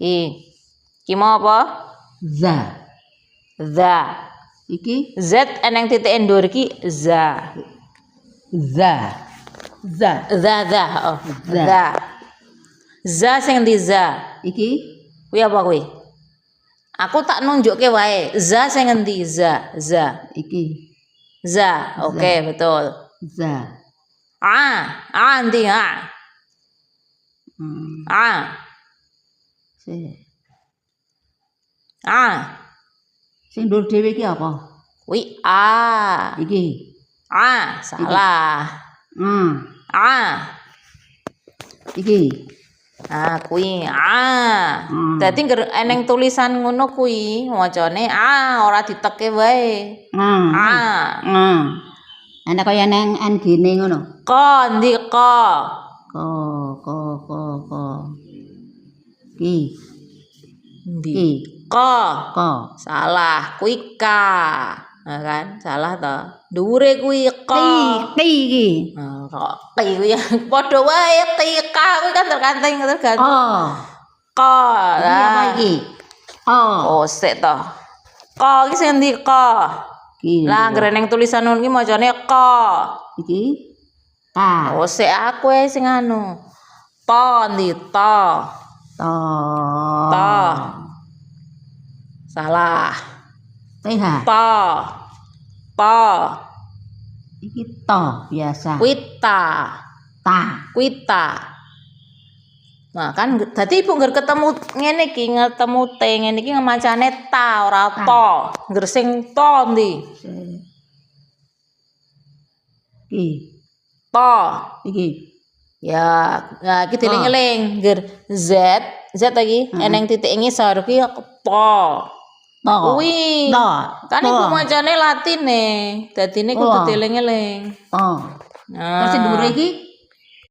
Ki mau apa? Za. Za. Iki Z eneng titik ndur ki za. za. Za. Za. Oh, Za. za. Za sing ndi za? Iki Kuwi apa kuwi? Aku tak nunjukke wae. Za sing endi? Za. iki Za. Oke, betul. za. Endi Si. Sing ndur dhewe iki apa? Kuwi Iki. salah. Iki. Kuwi Dadi eneng tulisan ngono kuwi wacane ora diteke wae. Ana kaya nang gene ngono. Ko ndi ko? Ko. Ki. Ndi? Ko. Salah. Kuwi ka. Nah kan, salah to. Dhuwure kuwi ko. Ti iki. Kok ti kuwi padha wae ti ka kuwi kan tergantung. Ko. Apa iki? Oh, sik to. Ko iki sing ndi ko? Lah ngreneng tulisan ngono ki macane ko. Iki ta. Oh, sik aku sing anu. To ndi to? To. Salah. TH. To. Iki to biasa. Kuita. Nah, kan dadi ibu ngger ketemu ngene iki, ketemu T ngene iki macane ta ora to. Ngger sing to ndi? Iki. To. Iki. Ya, nah iki dieling-eling ngger Z iki eneng titik ngisor ki to. Kuwi. Kan iku macane latine. Dadine kudu dieling-eling. Terus dhuwure iki